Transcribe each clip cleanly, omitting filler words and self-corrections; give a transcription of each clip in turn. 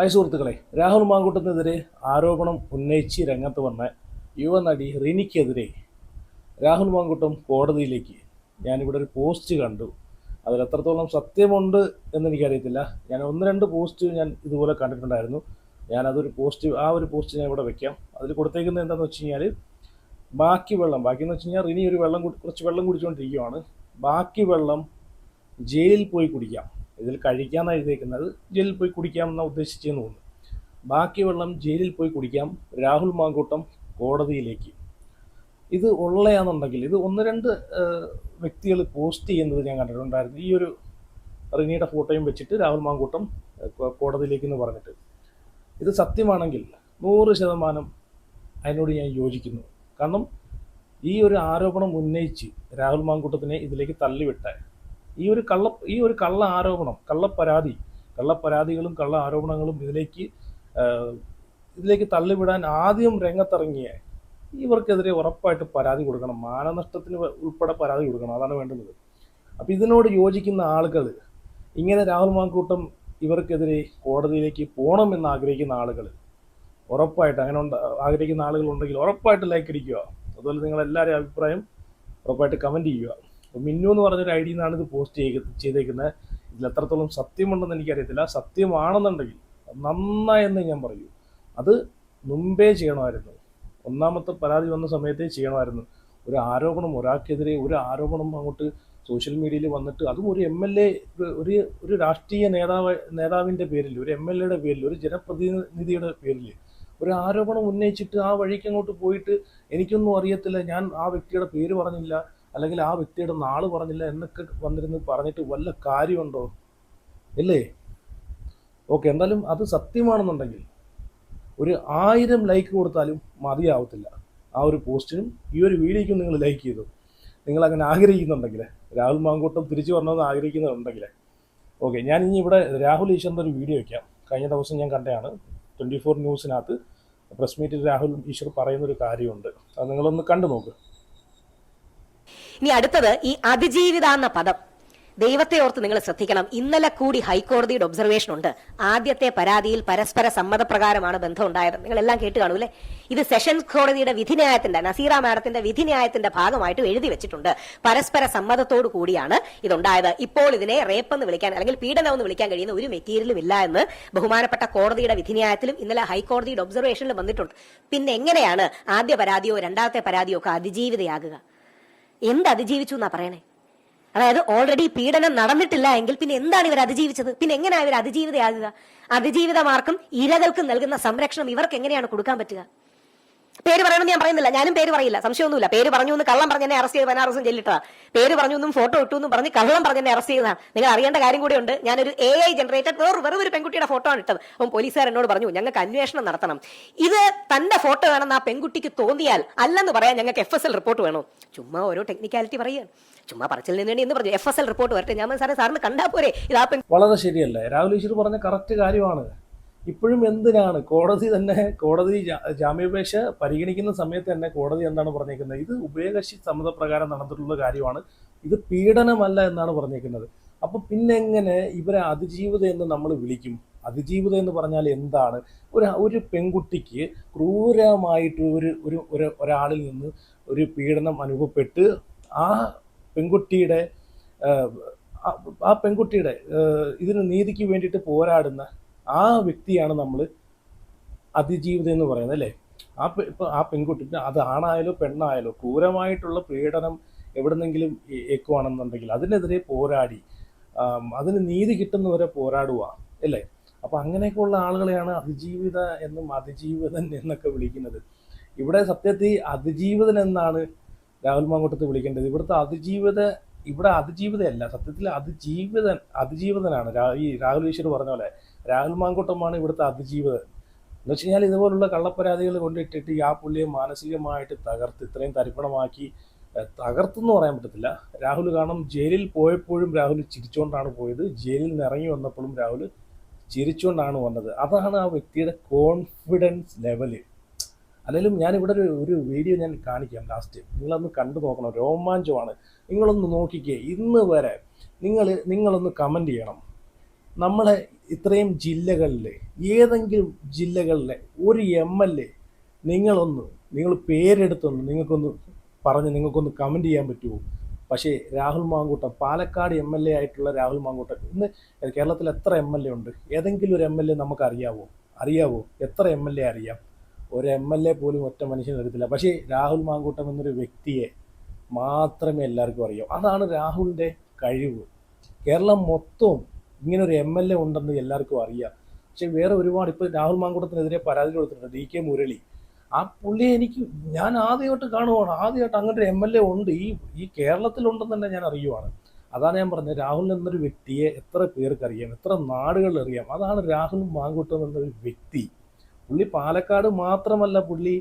Hi സുഹൃത്തുക്കളെ, രാഹുൽ മാങ്കൂട്ടത്തിനെതിരെ ആരോപണം ഉന്നയിച്ച് രംഗത്ത് വന്ന യുവനടി റിനിക്കെതിരെ രാഹുൽ മാങ്കൂട്ടം കോടതിയിലേക്ക് ഞാനിവിടെ ഒരു പോസ്റ്റ് കണ്ടു. അതിൽ എത്രത്തോളം സത്യമുണ്ട് എന്നെനിക്കറിയത്തില്ല. ഞാൻ ഒന്ന് രണ്ട് പോസ്റ്റ് ഞാൻ ഇതുപോലെ കണ്ടിട്ടുണ്ടായിരുന്നു. ഞാനതൊരു പോസ്റ്റ് ഒരു പോസ്റ്റ് ഞാൻ ഇവിടെ വെക്കാം. അതിൽ കൊടുത്തേക്കുന്നത് എന്താണെന്ന് വെച്ച് കഴിഞ്ഞാൽ, ബാക്കിയെന്ന് വെച്ച് കഴിഞ്ഞാൽ റിനി കുറച്ച് വെള്ളം കുടിച്ചുകൊണ്ടിരിക്കുകയാണ്. ബാക്കി വെള്ളം ജയിലിൽ പോയി കുടിക്കാം. ഇതിൽ കഴിക്കാമെന്നാണ് എഴുതിയേക്കുന്നത്. ജയിലിൽ പോയി കുടിക്കാമെന്നാണ് ഉദ്ദേശിച്ചതെന്ന് തോന്നുന്നു. ബാക്കി വെള്ളം ജയിലിൽ പോയി കുടിക്കാം, രാഹുൽ മാങ്കൂട്ടം കോടതിയിലേക്ക്. ഇത് ഉള്ളയാണെന്നുണ്ടെങ്കിൽ ഇത് ഒന്ന് രണ്ട് വ്യക്തികൾ പോസ്റ്റ് ചെയ്യുന്നത് ഞാൻ കണ്ടിട്ടുണ്ടായിരുന്നു. ഈ ഒരു റിനിയുടെ ഫോട്ടോയും വെച്ചിട്ട് രാഹുൽ മാങ്കൂട്ടം കോടതിയിലേക്ക് എന്ന് പറഞ്ഞിട്ട്. ഇത് സത്യമാണെങ്കിൽ 100% അതിനോട് ഞാൻ യോജിക്കുന്നു. കാരണം ഈ ഒരു ആരോപണം ഉന്നയിച്ച് രാഹുൽ മാങ്കൂട്ടത്തിനെ ഇതിലേക്ക് തള്ളിവിട്ട ഈ ഒരു കള്ള ആരോപണം, കള്ളപ്പരാതികളും കള്ള ആരോപണങ്ങളും ഇതിലേക്ക് തള്ളിവിടാൻ ആദ്യം രംഗത്തിറങ്ങിയ ഇവർക്കെതിരെ ഉറപ്പായിട്ട് പരാതി കൊടുക്കണം. മാനനഷ്ടത്തിന് ഉൾപ്പെടെ പരാതി കൊടുക്കണം. അതാണ് വേണ്ടുന്നത്. അപ്പം ഇതിനോട് യോജിക്കുന്ന ആളുകൾ, ഇങ്ങനെ രാഹുൽ മാങ്കൂട്ടം ഇവർക്കെതിരെ കോടതിയിലേക്ക് പോകണമെന്ന് ആഗ്രഹിക്കുന്ന ആളുകൾ ഉറപ്പായിട്ട്, ആഗ്രഹിക്കുന്ന ആളുകൾ ഉണ്ടെങ്കിൽ ഉറപ്പായിട്ട് ലൈക്ക് അടിക്കുക. അതുപോലെ നിങ്ങളെല്ലാവരും അഭിപ്രായം ഉറപ്പായിട്ട് കമൻറ്റ് ചെയ്യുക. മിന്നു എന്ന് പറഞ്ഞൊരു ഐഡിയിൽ നിന്നാണ് ഇത് പോസ്റ്റ് ചെയ്തേക്കുന്നത്. ഇതിൽ എത്രത്തോളം സത്യമുണ്ടെന്ന് എനിക്കറിയത്തില്ല. സത്യമാണെന്നുണ്ടെങ്കിൽ നന്നായെന്ന് ഞാൻ പറയൂ. അത് മുമ്പേ ചെയ്യണമായിരുന്നു. ഒന്നാമത്തെ പരാതി വന്ന സമയത്തേ ചെയ്യണമായിരുന്നു. ഒരാൾക്കെതിരെ ഒരു ആരോപണം അങ്ങോട്ട് സോഷ്യൽ മീഡിയയിൽ വന്നിട്ട്, അതും ഒരു MLA, ഒരു രാഷ്ട്രീയ നേതാവിൻ്റെ പേരിൽ, ഒരു MLAയുടെ പേരിൽ, ഒരു ജനപ്രതിനിധിയുടെ പേരിൽ ഒരു ആരോപണം ഉന്നയിച്ചിട്ട് ആ വഴിക്ക് അങ്ങോട്ട് പോയിട്ട് എനിക്കൊന്നും അറിയത്തില്ല, ഞാൻ ആ വ്യക്തിയുടെ പേര് പറഞ്ഞില്ല, അല്ലെങ്കിൽ ആ വ്യക്തിയുടെ നാള് പറഞ്ഞില്ല എന്നൊക്കെ വന്നിരുന്ന് പറഞ്ഞിട്ട് വല്ല കാര്യമുണ്ടോ? ഇല്ലേ? ഓക്കെ, എന്തായാലും അത് സത്യമാണെന്നുണ്ടെങ്കിൽ ഒരു 1000 ലൈക്ക് കൊടുത്താലും മതിയാവത്തില്ല. ആ ഒരു പോസ്റ്റിനും ഈ ഒരു വീഡിയോയ്ക്കും നിങ്ങൾ ലൈക്ക് ചെയ്തു. നിങ്ങളങ്ങനെ ആഗ്രഹിക്കുന്നുണ്ടെങ്കിൽ, രാഹുൽ മാങ്കൂട്ടം തിരിച്ചു വരണമെന്ന് ആഗ്രഹിക്കുന്നുണ്ടെങ്കിൽ ഓക്കെ. ഞാൻ ഇനി ഇവിടെ രാഹുൽ ഈശ്വറിൻ്റെ ഒരു വീഡിയോ വയ്ക്കാം. കഴിഞ്ഞ ദിവസം ഞാൻ കണ്ടതാണ്. 24 ന്യൂസിനകത്ത് പ്രസ് മീറ്റിൽ രാഹുൽ ഈശ്വർ പറയുന്നൊരു കാര്യമുണ്ട്. അത് നിങ്ങളൊന്ന് കണ്ടു നോക്ക്. ഇനി അടുത്തത് ഈ അതിജീവിത എന്ന പദം. ദൈവത്തെ ഓർത്ത് നിങ്ങൾ ശ്രദ്ധിക്കണം. ഇന്നലെ കൂടി ഹൈക്കോടതിയുടെ ഒബ്സർവേഷൻ ഉണ്ട്. ആദ്യത്തെ പരാതിയിൽ പരസ്പര സമ്മതപ്രകാരമാണ് ബന്ധം ഉണ്ടായത്. നിങ്ങളെല്ലാം കേട്ട് കാണൂല്ലേ? ഇത് സെഷൻസ് കോടതിയുടെ വിധിന്യായത്തിന്റെ, നസീറ മാഡത്തിന്റെ വിധിന്യായത്തിന്റെ ഭാഗമായിട്ട് എഴുതി വെച്ചിട്ടുണ്ട്. പരസ്പര സമ്മതത്തോടു കൂടിയാണ് ഇതുണ്ടായത്. ഇപ്പോൾ ഇതിനെ റേപ്പ് എന്ന് വിളിക്കാൻ, അല്ലെങ്കിൽ പീഡനം എന്ന് വിളിക്കാൻ കഴിയുന്ന ഒരു മെറ്റീരിയലും ഇല്ല എന്ന് ബഹുമാനപ്പെട്ട കോടതിയുടെ വിധിന്യായത്തിലും ഇന്നലെ ഹൈക്കോടതിയുടെ ഒബ്സർവേഷനിലും വന്നിട്ടുണ്ട്. പിന്നെ എങ്ങനെയാണ് ആദ്യ പരാതിയോ രണ്ടാമത്തെ പരാതിയോ ഒക്കെ അതിജീവിതയാകുക? എന്ത് അതിജീവിച്ചു എന്നാ പറയണേ? അതായത് ഓൾറെഡി പീഡനം നടന്നിട്ടില്ല എങ്കിൽ പിന്നെ എന്താണ് ഇവർ അതിജീവിച്ചത്? പിന്നെ എങ്ങനെയാണ് ഇവർ അതിജീവിതയാകുക? അതിജീവിതമാർക്കും ഇരകൾക്കും നൽകുന്ന സംരക്ഷണം ഇവർക്ക് എങ്ങനെയാണ് കൊടുക്കാൻ പറ്റുക? പേര് പറയണമെന്ന് ഞാൻ പറയുന്നില്ല, ഞാനും പേര് പറയില്ല, സംശയമൊന്നുമില്ല. പേര് പറഞ്ഞു എന്ന് കള്ളം പറഞ്ഞെന്നെ അറസ്റ്റ് ചെയ്ത് 16 ദിവസം ജയിലിട്ടതാ. പേര് പറഞ്ഞു എന്നും ഫോട്ടോ ഇട്ടു എന്നും പറഞ്ഞ് കള്ളം പറഞ്ഞെന്നെ അറസ്റ്റ് ചെയ്തതാണ്. നിങ്ങൾ അറിയേണ്ട കാര്യം കൂടെ ഉണ്ട്. ഞാനൊരു AI ജനറേറ്റഡ് വെറും ഒരു പെൺകുട്ടിയുടെ ഫോട്ടോ ആണ് ഇട്ടത്. അപ്പം പോലീസുകാർ എന്നോട് പറഞ്ഞു, ഞങ്ങൾക്ക് അന്വേഷണം നടത്തണം. ഇത് തന്റെ ഫോട്ടോ വേണമെന്ന് ആ പെൺകുട്ടിക്ക് തോന്നിയാൽ അല്ലെന്ന് പറയാൻ ഞങ്ങൾക്ക് FSL റിപ്പോർട്ട് വേണം. ചുമ്മാ ഓരോ ടെക്നിക്കാലിറ്റി പറയുക, ചുമ്മാ പറച്ചിലിന് വേണ്ടി എന്ന് പറഞ്ഞു. FSL റിപ്പോർട്ട് വരട്ടെ. ഞാൻ സാറിന് കണ്ടാ പോരെ? ഇതാ വളരെ ശരിയല്ലേ? രാഹുൽ ഈശ്വർ പറഞ്ഞ കറക്റ്റ് കാര്യമാണ്. ഇപ്പോഴും എന്തിനാണ് കോടതി ജാമ്യാപേക്ഷ പരിഗണിക്കുന്ന സമയത്ത് തന്നെ കോടതി എന്താണ് പറഞ്ഞേക്കുന്നത്? ഇത് ഉഭയകക്ഷി സമ്മതപ്രകാരം നടന്നിട്ടുള്ള കാര്യമാണ്, ഇത് പീഡനമല്ല എന്നാണ് പറഞ്ഞേക്കുന്നത്. അപ്പൊ പിന്നെങ്ങനെ ഇവരെ അതിജീവിത എന്ന് നമ്മൾ വിളിക്കും? അതിജീവിത എന്ന് പറഞ്ഞാൽ എന്താണ്? ഒരു പെൺകുട്ടിക്ക് ക്രൂരമായിട്ട് ഒരാളിൽ നിന്ന് ഒരു പീഡനം അനുഭവപ്പെട്ട് ആ പെൺകുട്ടിയുടെ ഇതിന് നീതിക്ക് വേണ്ടിയിട്ട് പോരാടുന്ന ആ വ്യക്തിയാണ് നമ്മൾ അതിജീവിത എന്ന് പറയുന്നത്, അല്ലേ? ആ പെൺകുട്ടിക്ക്, അത് ആണായാലോ പെണ്ണായാലോ, ക്രൂരമായിട്ടുള്ള പീഡനം എവിടെന്നെങ്കിലും ഏൽക്കുവാണെന്നുണ്ടെങ്കിൽ അതിനെതിരെ പോരാടി അതിന് നീതി കിട്ടുന്നവരെ പോരാടുക, അല്ലേ? അപ്പം അങ്ങനെയൊക്കെയുള്ള ആളുകളെയാണ് അതിജീവിത എന്നും അതിജീവിതൻ എന്നൊക്കെ വിളിക്കുന്നത്. ഇവിടെ സത്യത്തിൽ അതിജീവിതൻ എന്നാണ് രാഹുൽ മാങ്കൂട്ടത്തെ വിളിക്കേണ്ടത്. ഇവിടെ അതിജീവിതയല്ല, സത്യത്തിൽ അതിജീവിതനാണ്. ഈ രാഹുൽ ഈശ്വർ പറഞ്ഞ പോലെ രാഹുൽ മാങ്കൂട്ടമാണ് ഇവിടുത്തെ അതിജീവിതൻ. എന്ന് വെച്ച് കഴിഞ്ഞാൽ ഇതുപോലുള്ള കള്ളപ്പരാതികൾ കൊണ്ടിട്ടിട്ട് ആ പുള്ളിയെ മാനസികമായിട്ട് ഇത്രയും തരിപ്പണമാക്കി തകർത്തെന്ന് പറയാൻ പറ്റത്തില്ല. രാഹുൽ കാരണം ജയിലിൽ പോയപ്പോഴും രാഹുൽ ചിരിച്ചുകൊണ്ടാണ് പോയത്, ജയിലിൽ നിന്ന് ഇറങ്ങി വന്നപ്പോഴും രാഹുൽ ചിരിച്ചുകൊണ്ടാണ് വന്നത്. അതാണ് ആ വ്യക്തിയുടെ കോൺഫിഡൻസ് ലെവല്. അല്ലെങ്കിലും ഞാനിവിടെ ഒരു വീഡിയോ ഞാൻ കാണിക്കാം ലാസ്റ്റ്, നിങ്ങളൊന്ന് കണ്ടു നോക്കണം. രോമാഞ്ചമാണ്. നിങ്ങളൊന്ന് നോക്കിക്കേ. ഇന്ന് വരെ നിങ്ങളൊന്ന് കമൻറ്റ് ചെയ്യണം. നമ്മളെ ഇത്രയും ജില്ലകളിലെ ഏതെങ്കിലും ജില്ലകളിലെ ഒരു MLA നിങ്ങൾ പേരെടുത്തൊന്ന് നിങ്ങൾക്കൊന്ന് പറഞ്ഞ് നിങ്ങൾക്കൊന്ന് കമൻറ്റ് ചെയ്യാൻ പറ്റുമോ? പക്ഷേ രാഹുൽ മാങ്കൂട്ടം, പാലക്കാട് MLA ആയിട്ടുള്ള രാഹുൽ മാങ്കൂട്ടം, ഇന്ന് കേരളത്തിൽ എത്ര MLA ഉണ്ട്? ഏതെങ്കിലും ഒരു MLA നമുക്ക് അറിയാവോ? എത്ര MLA അറിയാം? ഒരു MLA പോലും ഒറ്റ മനുഷ്യന് അറിയത്തില്ല. പക്ഷേ രാഹുൽ മാങ്കൂട്ടം എന്നൊരു വ്യക്തിയെ മാത്രമേ എല്ലാവർക്കും അറിയാവൂ. അതാണ് രാഹുലിൻ്റെ കഴിവ്. കേരളം മൊത്തവും ഇങ്ങനെ ഒരു MLA ഉണ്ടെന്ന് എല്ലാവർക്കും അറിയാം. പക്ഷെ വേറെ ഒരുപാട്, ഇപ്പോൾ രാഹുൽ മാങ്കൂട്ടത്തിനെതിരെ പരാതി കൊടുത്തിട്ടുണ്ട് DK മുരളി. ആ പുള്ളിയെ ഞാൻ ആദ്യമായിട്ട് കാണുവാണ്. ആദ്യമായിട്ട് അങ്ങനെ ഒരു MLA ഉണ്ട്, ഈ കേരളത്തിലുണ്ടെന്ന് തന്നെ ഞാൻ അറിയുവാണ്. അതാണ് ഞാൻ പറഞ്ഞത്, രാഹുൽ എന്നൊരു വ്യക്തിയെ എത്ര പേർക്ക് അറിയാം, എത്ര നാടുകളിൽ അറിയാം. അതാണ് രാഹുൽ മാങ്കൂട്ടം എന്നൊരു വ്യക്തി. പുള്ളി പാലക്കാട് മാത്രമല്ല, പുള്ളി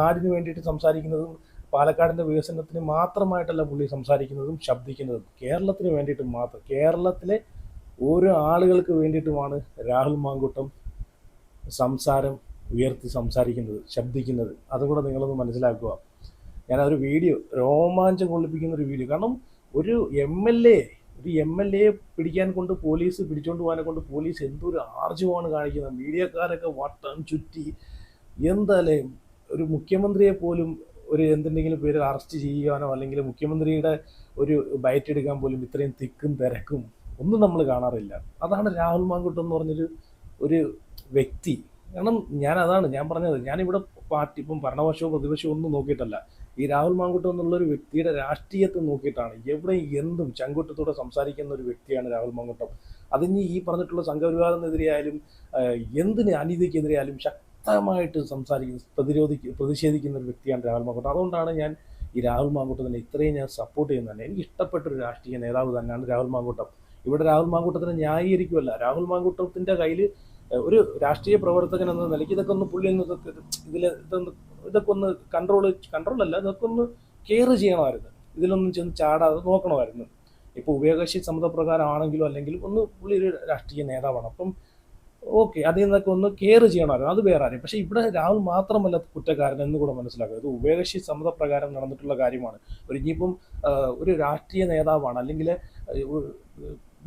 നാടിന് വേണ്ടിയിട്ട് സംസാരിക്കുന്നതും പാലക്കാടിൻ്റെ വികസനത്തിന് മാത്രമായിട്ടല്ല പുള്ളി സംസാരിക്കുന്നതും ശബ്ദിക്കുന്നതും, കേരളത്തിന് വേണ്ടിയിട്ട് മാത്രം, കേരളത്തിലെ ഓരോ ആളുകൾക്ക് വേണ്ടിയിട്ടുമാണ് രാഹുൽ മാങ്കൂട്ടം ഉയർത്തി സംസാരിക്കുന്നത്, ശബ്ദിക്കുന്നത്. അതുകൂടെ നിങ്ങളൊന്ന് മനസ്സിലാക്കുക. ഞാനൊരു വീഡിയോ, രോമാഞ്ചം കൊള്ളിപ്പിക്കുന്ന ഒരു വീഡിയോ. കാരണം ഒരു MLA പിടിക്കാൻ കൊണ്ട് പിടിച്ചുകൊണ്ട് പോകാനെ കൊണ്ട് പോലീസ് എന്തൊരു ആർജവമാണ് കാണിക്കുന്നത്. മീഡിയക്കാരൊക്കെ വട്ടം ചുറ്റി, എന്തായാലും ഒരു മുഖ്യമന്ത്രിയെ പോലും എന്തെങ്കിലും പേര് അറസ്റ്റ് ചെയ്യാനോ അല്ലെങ്കിൽ മുഖ്യമന്ത്രിയുടെ ഒരു ബൈറ്റ് എടുക്കാൻ പോലും ഇത്രയും തിക്കും തിരക്കും ഒന്നും നമ്മൾ കാണാറില്ല. അതാണ് രാഹുൽ മാങ്കൂട്ടം എന്ന് പറഞ്ഞൊരു വ്യക്തി. കാരണം ഞാൻ പറഞ്ഞത്, ഞാനിവിടെ പാർട്ടി ഇപ്പം ഭരണപക്ഷവും പ്രതിപക്ഷവും ഒന്നും നോക്കിയിട്ടല്ല, ഈ രാഹുൽ മാങ്കൂട്ടം എന്നുള്ളൊരു വ്യക്തിയുടെ രാഷ്ട്രീയത്തെ നോക്കിയിട്ടാണ്. എവിടെ എന്തും ചങ്കൂറ്റത്തോടെ സംസാരിക്കുന്ന ഒരു വ്യക്തിയാണ് രാഹുൽ മാങ്കൂട്ടം. അതിന് ഈ പറഞ്ഞിട്ടുള്ള സംഘപരിവാറിനെതിരെയായാലും എന്തിന് അനീതിക്കെതിരെയായാലും ശക്തമായിട്ട് പ്രതിഷേധിക്കുന്ന ഒരു വ്യക്തിയാണ് രാഹുൽ മാങ്കൂട്ടം. അതുകൊണ്ടാണ് ഞാൻ ഈ രാഹുൽ മാങ്കൂട്ടത്തിനെ ഇത്രയും ഞാൻ സപ്പോർട്ട് ചെയ്യുന്നത് തന്നെ. എനിക്ക് ഇഷ്ടപ്പെട്ടൊരു രാഷ്ട്രീയ നേതാവ് തന്നെയാണ് രാഹുൽ മാങ്കൂട്ടം. ഇവിടെ രാഹുൽ മാങ്കൂട്ടത്തിനെ ന്യായീകരിക്കുമല്ല, രാഹുൽ മാങ്കൂട്ടത്തിൻ്റെ കയ്യിൽ ഒരു രാഷ്ട്രീയ പ്രവർത്തകൻ എന്ന നിലയ്ക്ക് ഇതൊക്കെ ഒന്ന് പുള്ളി ഇതൊക്കെ ഒന്ന് കൺട്രോളല്ല, ഇതൊക്കെ ഒന്ന് കെയർ ചെയ്യണമായിരുന്നു. ഇതിലൊന്നും ചെന്ന് ചാടാതെ നോക്കണമായിരുന്നു. ഇപ്പോൾ ഉഭയകക്ഷി സമ്മതപ്രകാരം ആണെങ്കിലും അല്ലെങ്കിലും ഒന്ന് പുള്ളി ഒരു രാഷ്ട്രീയ നേതാവാണ്. അപ്പം ഓക്കെ, അതിൽ നിന്നൊക്കെ ഒന്ന് കെയർ ചെയ്യണമായിരുന്നു, അത് വേറെ ആരും. പക്ഷേ ഇവിടെ രാഹുൽ മാത്രമല്ല കുറ്റക്കാരൻ എന്ന് കൂടെ മനസ്സിലാക്കുക. ഇത് ഉഭയകക്ഷി സമ്മതപ്രകാരം നടന്നിട്ടുള്ള കാര്യമാണ്. ഇനിയിപ്പം ഒരു രാഷ്ട്രീയ നേതാവാണ് അല്ലെങ്കിൽ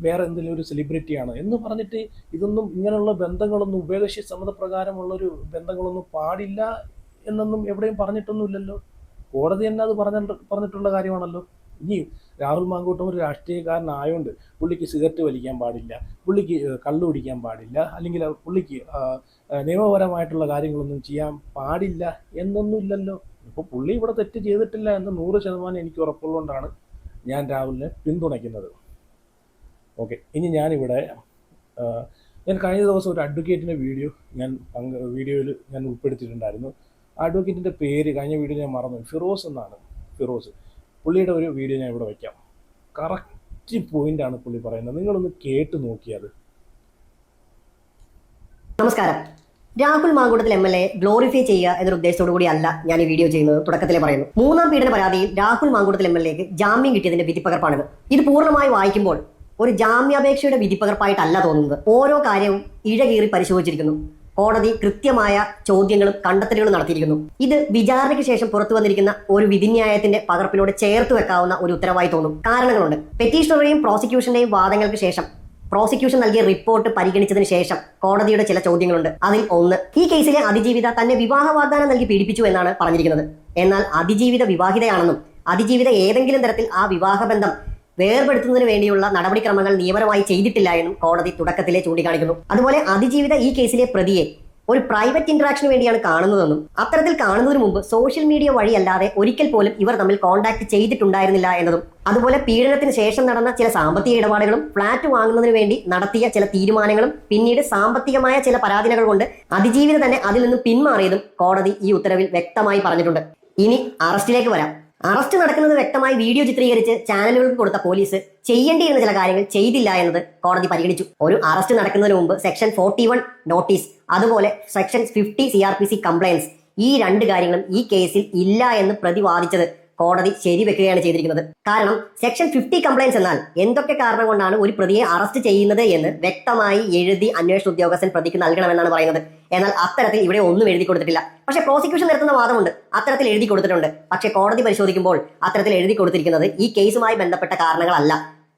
വേറെ എന്തെങ്കിലും ഒരു സെലിബ്രിറ്റിയാണ് എന്ന് പറഞ്ഞിട്ട് ഇതൊന്നും ഇങ്ങനെയുള്ള ബന്ധങ്ങളൊന്നും ഉഭയകക്ഷി സമ്മതപ്രകാരമുള്ളൊരു ബന്ധങ്ങളൊന്നും പാടില്ല എന്നൊന്നും എവിടെയും പറഞ്ഞിട്ടൊന്നുമില്ലല്ലോ. കോടതി തന്നെ അത് പറഞ്ഞിട്ടുള്ള കാര്യമാണല്ലോ. ഇനി രാഹുൽ മാങ്കൂട്ടം ഒരു രാഷ്ട്രീയക്കാരനായതുകൊണ്ട് പുള്ളിക്ക് സിഗരറ്റ് വലിക്കാൻ പാടില്ല, പുള്ളിക്ക് കള്ളു കുടിക്കാൻ പാടില്ല, അല്ലെങ്കിൽ പുള്ളിക്ക് നിയമപരമായിട്ടുള്ള കാര്യങ്ങളൊന്നും ചെയ്യാൻ പാടില്ല എന്നൊന്നുമില്ലല്ലോ. ഇപ്പോൾ പുള്ളി ഇവിടെ തെറ്റ് ചെയ്തിട്ടില്ല എന്ന് 100% എനിക്ക് ഉറപ്പുള്ളതുകൊണ്ടാണ് ഞാൻ രാഹുലിനെ പിന്തുണയ്ക്കുന്നത്. ഓക്കെ, ഇനി ഞാനിവിടെ ഞാൻ കഴിഞ്ഞ ദിവസം ഒരു അഡ്വക്കേറ്റിൻ്റെ വീഡിയോയിൽ ഞാൻ ഉൾപ്പെടുത്തിയിട്ടുണ്ടായിരുന്നു. ആ അഡ്വക്കേറ്റിൻ്റെ പേര് കഴിഞ്ഞ വീഡിയോ ഞാൻ മറന്നു, ഫിറോസ് എന്നാണ്. പുള്ളിയുടെ ഒരു വീഡിയോ ഞാൻ ഇവിടെ വയ്ക്കാം. കറക്റ്റ് പോയിൻ്റാണ് പുള്ളി പറയുന്നത്, നിങ്ങളൊന്ന് കേട്ട് നോക്കിയത്. നമസ്കാരം. രാഹുൽ മാങ്കൂട്ടത്തിൽ MLA ഗ്ലോറിഫൈ ചെയ്യുക എന്നൊരു ഉദ്ദേശത്തോടു കൂടി അല്ല ഞാൻ ഈ വീഡിയോ ചെയ്യുന്നത്. തുടക്കത്തിലെ പറയുന്നു, 3-ാം പീഡന പരാതിയിൽ രാഹുൽ മാങ്കൂട്ടത്തിൽ MLAക്ക് ജാമ്യം കിട്ടിയതിന്റെ വിധിപ്പകർപ്പാണിത്. ഇത് പൂർണ്ണമായി വായിക്കുമ്പോൾ ഒരു ജാമ്യാപേക്ഷയുടെ വിധിപ്പകർപ്പായിട്ടല്ല തോന്നുന്നത്. ഓരോ കാര്യവും ഇഴകീറി പരിശോധിച്ചിരിക്കുന്നു. കോടതി കൃത്യമായ ചോദ്യങ്ങളും കണ്ടെത്തലുകളും നടത്തിയിരിക്കുന്നു. ഇത് വിചാരണയ്ക്ക് ശേഷം പുറത്തു വന്നിരിക്കുന്ന ഒരു വിധിന്യായത്തിന്റെ പകർപ്പിനോട് ചേർത്ത് വെക്കാവുന്ന ഒരു ഉത്തരവായി തോന്നും. കാരണങ്ങളുണ്ട്. പെറ്റീഷണറുടെയും പ്രോസിക്യൂഷന്റെയും വാദങ്ങൾക്ക് ശേഷം പ്രോസിക്യൂഷൻ നൽകിയ റിപ്പോർട്ട് പരിഗണിച്ചതിന് ശേഷം കോടതിയുടെ ചില ചോദ്യങ്ങളുണ്ട്. അതിൽ ഒന്ന്, ഈ കേസിലെ അതിജീവിത തന്നെ വിവാഹ വാഗ്ദാനം നൽകി പീഡിപ്പിച്ചു എന്നാണ് പറഞ്ഞിരിക്കുന്നത്. എന്നാൽ അതിജീവിത വിവാഹിതയാണെന്നും അതിജീവിത ഏതെങ്കിലും തരത്തിൽ ആ വിവാഹബന്ധം വേർപെടുത്തുന്നതിന് വേണ്ടിയുള്ള നടപടിക്രമങ്ങൾ നിയമപരമായി ചെയ്തിട്ടില്ല എന്നും കോടതി തുടക്കത്തിലെ ചൂണ്ടിക്കാണിക്കുന്നു. അതുപോലെ അതിജീവിത ഈ കേസിലെ പ്രതിയെ ഒരു പ്രൈവറ്റ് ഇന്ററാക്ഷന് വേണ്ടിയാണ് കാണുന്നതെന്നും അത്തരത്തിൽ കാണുന്നതിന് മുമ്പ് സോഷ്യൽ മീഡിയ വഴിയല്ലാതെ ഒരിക്കൽ പോലും ഇവർ തമ്മിൽ കോൺടാക്ട് ചെയ്തിട്ടുണ്ടായിരുന്നില്ല എന്നതും, അതുപോലെ പീഡനത്തിന് ശേഷം നടന്ന ചില സാമ്പത്തിക ഇടപാടുകളും ഫ്ളാറ്റ് വാങ്ങുന്നതിന് വേണ്ടി നടത്തിയ ചില തീരുമാനങ്ങളും പിന്നീട് സാമ്പത്തികമായ ചില പരാധീനതകൾ കൊണ്ട് അതിജീവിത തന്നെ അതിൽ നിന്നും പിന്മാറിയതും കോടതി ഈ ഉത്തരവിൽ വ്യക്തമായി പറഞ്ഞിട്ടുണ്ട്. ഇനി അറസ്റ്റിലേക്ക് വരാം. അറസ്റ്റ് നടക്കുന്നത് വ്യക്തമായി വീഡിയോ ചിത്രീകരിച്ച് ചാനലുകൾക്ക് കൊടുത്ത പോലീസ് ചെയ്യേണ്ടിയിരുന്ന ചില കാര്യങ്ങൾ ചെയ്തില്ല എന്നത് കോടതി പരിഗണിച്ചു. ഒരു അറസ്റ്റ് നടക്കുന്നതിന് മുമ്പ് സെക്ഷൻ 41 നോട്ടീസ്, അതുപോലെ സെക്ഷൻ 50 CRPC കംപ്ലയൻസ്, ഈ 2 കാര്യങ്ങളും ഈ കേസിൽ ഇല്ല എന്ന് പ്രതി വാദിച്ചത് കോടതി ശരിവെക്കുകയാണ് ചെയ്തിരിക്കുന്നത്. കാരണം സെക്ഷൻ 50 കംപ്ലയൻസ് എന്നാൽ എന്തൊക്കെ കാരണം കൊണ്ടാണ് ഒരു പ്രതിയെ അറസ്റ്റ് ചെയ്യുന്നത് എന്ന് വ്യക്തമായി എഴുതി അന്വേഷണ ഉദ്യോഗസ്ഥൻ പ്രതിക്ക് നൽകണമെന്നാണ് പറയുന്നത്. എന്നാൽ അത്തരത്തിൽ ഇവിടെ ഒന്നും എഴുതി കൊടുത്തിട്ടില്ല. പക്ഷേ പ്രോസിക്യൂഷൻ നിർത്തുന്ന വാദമുണ്ട്, അത്തരത്തിൽ എഴുതി കൊടുത്തിട്ടുണ്ട്. പക്ഷേ കോടതി പരിശോധിക്കുമ്പോൾ അത്തരത്തിൽ എഴുതി കൊടുത്തിരിക്കുന്നത് ഈ കേസുമായി ബന്ധപ്പെട്ട കാരണങ്ങളല്ല.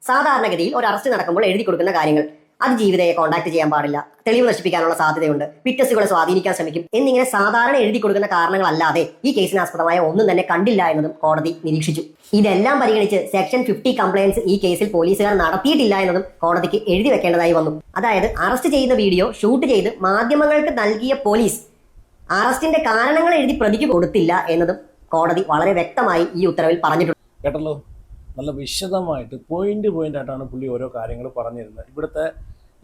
സാധാരണഗതിയിൽ ഒരു അറസ്റ്റ് നടക്കുമ്പോൾ എഴുതി കൊടുക്കുന്ന കാര്യങ്ങൾ അതിജീവിതയെ കോൺടാക്ട് ചെയ്യാൻ പാടില്ല, തെളിവ് നശിപ്പിക്കാനുള്ള സാധ്യതയുണ്ട്, വിറ്റ്നസുകളെ സ്വാധീനിക്കാൻ ശ്രമിക്കും എന്നിങ്ങനെ സാധാരണ എഴുതി കൊടുക്കുന്ന കാരണങ്ങളല്ലാതെ ഈ കേസിനാസ്പദമായ ഒന്നും തന്നെ കണ്ടില്ല എന്നതും കോടതി നിരീക്ഷിച്ചു. ഇതെല്ലാം പരിഗണിച്ച് സെക്ഷൻ 50 കംപ്ലയൻസ് ഈ കേസിൽ പോലീസുകാർ നടത്തിയിട്ടില്ല എന്നതും കോടതിക്ക് എഴുതി വെക്കേണ്ടതായി വന്നു. അതായത് അറസ്റ്റ് ചെയ്യുന്ന വീഡിയോ ഷൂട്ട് ചെയ്ത് മാധ്യമങ്ങൾക്ക് നൽകിയ പോലീസ് അറസ്റ്റിന്റെ കാരണങ്ങൾ എഴുതി പ്രതിക്ക് കൊടുത്തില്ല എന്നതും കോടതി വളരെ വ്യക്തമായി ഈ ഉത്തരവിൽ പറഞ്ഞിട്ടുണ്ട്. കേട്ടല്ലോ, നല്ല വിശദമായിട്ട് പോയിന്റ് ആയിട്ടാണ് പുള്ളി ഓരോ കാര്യങ്ങൾ പറഞ്ഞിരുന്നത്. ഇവിടുത്തെ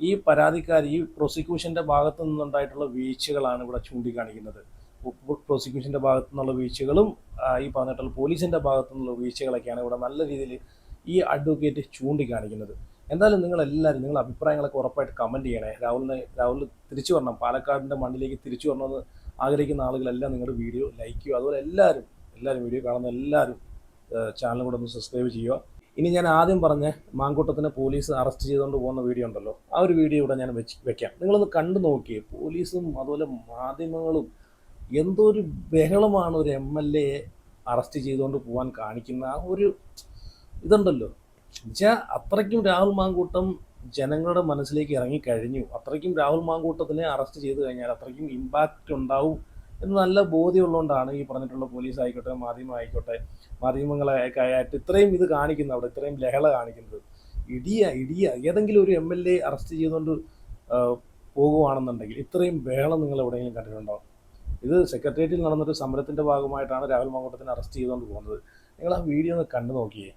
ഈ പരാതിക്കാർ ഈ പ്രോസിക്യൂഷൻ്റെ ഭാഗത്തു നിന്നുണ്ടായിട്ടുള്ള വീഴ്ചകളാണ് ഇവിടെ ചൂണ്ടിക്കാണിക്കുന്നത്. പ്രോസിക്യൂഷൻ്റെ ഭാഗത്തു നിന്നുള്ള വീഴ്ചകളും ഈ പറഞ്ഞിട്ടുള്ള പോലീസിൻ്റെ ഭാഗത്തു നിന്നുള്ള വീഴ്ചകളൊക്കെയാണ് ഇവിടെ നല്ല രീതിയിൽ ഈ അഡ്വക്കേറ്റ് ചൂണ്ടിക്കാണിക്കുന്നത്. എന്തായാലും നിങ്ങളെല്ലാവരും നിങ്ങളുടെ അഭിപ്രായങ്ങളൊക്കെ ഉറപ്പായിട്ട് കമൻറ്റ് ചെയ്യണേ. രാഹുൽ തിരിച്ചു വരണം, പാലക്കാടിൻ്റെ മണ്ണിലേക്ക് തിരിച്ചു വരണമെന്ന് ആഗ്രഹിക്കുന്ന ആളുകളെല്ലാം നിങ്ങളുടെ വീഡിയോ ലൈക്ക് ചെയ്യുക. അതുപോലെ എല്ലാവരും വീഡിയോ കാണുന്ന എല്ലാവരും ചാനൽ കൂടെ ഒന്ന് സബ്സ്ക്രൈബ് ചെയ്യുക. ഇനി ഞാൻ ആദ്യം പറഞ്ഞ മാങ്കൂട്ടത്തിനെ പോലീസ് അറസ്റ്റ് ചെയ്തുകൊണ്ട് പോകുന്ന വീഡിയോ ഉണ്ടല്ലോ, ആ ഒരു വീഡിയോ ഇവിടെ ഞാൻ വെക്കാം. നിങ്ങളൊന്ന് കണ്ടു നോക്കിയേ. പോലീസും അതുപോലെ മാധ്യമങ്ങളും എന്തോ ഒരു ബഹളമാണ് ഒരു MLA അറസ്റ്റ് ചെയ്തുകൊണ്ട് പോകാൻ കാണിക്കുന്ന ആ ഒരു ഇതുണ്ടല്ലോ. എന്നുവെച്ചാൽ അത്രയ്ക്കും രാഹുൽ മാങ്കൂട്ടം ജനങ്ങളുടെ മനസ്സിലേക്ക് ഇറങ്ങിക്കഴിഞ്ഞു. അത്രയ്ക്കും രാഹുൽ മാങ്കൂട്ടത്തിനെ അറസ്റ്റ് ചെയ്ത് കഴിഞ്ഞാൽ അത്രയ്ക്കും ഇമ്പാക്റ്റ് ഉണ്ടാവും എന്ന് നല്ല ബോധ്യമുള്ളതുകൊണ്ടാണ് ഈ പറഞ്ഞിട്ടുള്ള പോലീസ് ആയിക്കോട്ടെ മാധ്യമങ്ങളൊക്കെ ആയിട്ട് ഇത്രയും ഇത് കാണിക്കുന്നത്, അവിടെ ഇത്രയും ലഹള കാണിക്കുന്നത്. ഇടിയ ഏതെങ്കിലും ഒരു MLA അറസ്റ്റ് ചെയ്തുകൊണ്ട് പോകുകയാണെന്നുണ്ടെങ്കിൽ ഇത്രയും ബഹളം നിങ്ങൾ എവിടെയെങ്കിലും കണ്ടിട്ടുണ്ടോ? ഇത് സെക്രട്ടേറിയറ്റിൽ നടന്നൊരു സമരത്തിൻ്റെ ഭാഗമായിട്ടാണ് രാഹുൽ മാങ്കൂട്ടത്തിനെ അറസ്റ്റ് ചെയ്തുകൊണ്ട് പോകുന്നത്. നിങ്ങൾ ആ വീഡിയോ ഒന്ന് കണ്ടു നോക്കിയേ.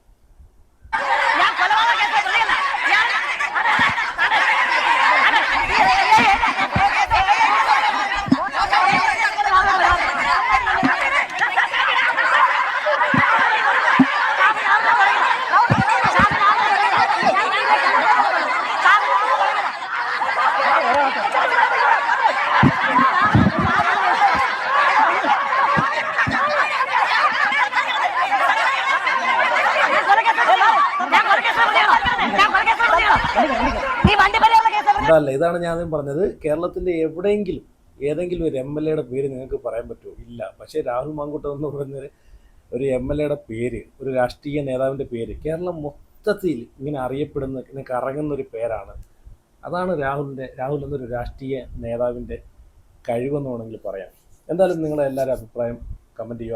അതല്ല, ഇതാണ് ഞാൻ പറഞ്ഞത്. കേരളത്തിൻ്റെ ഏതെങ്കിലും ഒരു MLA പേര് നിങ്ങൾക്ക് പറയാൻ പറ്റുമോ? ഇല്ല. പക്ഷേ രാഹുൽ മാങ്കൂട്ടം എന്ന് പറഞ്ഞൊരു MLA പേര്, ഒരു രാഷ്ട്രീയ നേതാവിൻ്റെ പേര് കേരളം മൊത്തത്തിൽ ഇങ്ങനെ അറിയപ്പെടുന്ന, ഇങ്ങനെ കറങ്ങുന്ന ഒരു പേരാണ്. അതാണ് രാഹുൽ എന്നൊരു രാഷ്ട്രീയ നേതാവിൻ്റെ കഴിവെന്ന് വേണമെങ്കിൽ പറയാം. എന്തായാലും നിങ്ങളെല്ലാവരും അഭിപ്രായം കമൻറ്റ് ചെയ്യുക.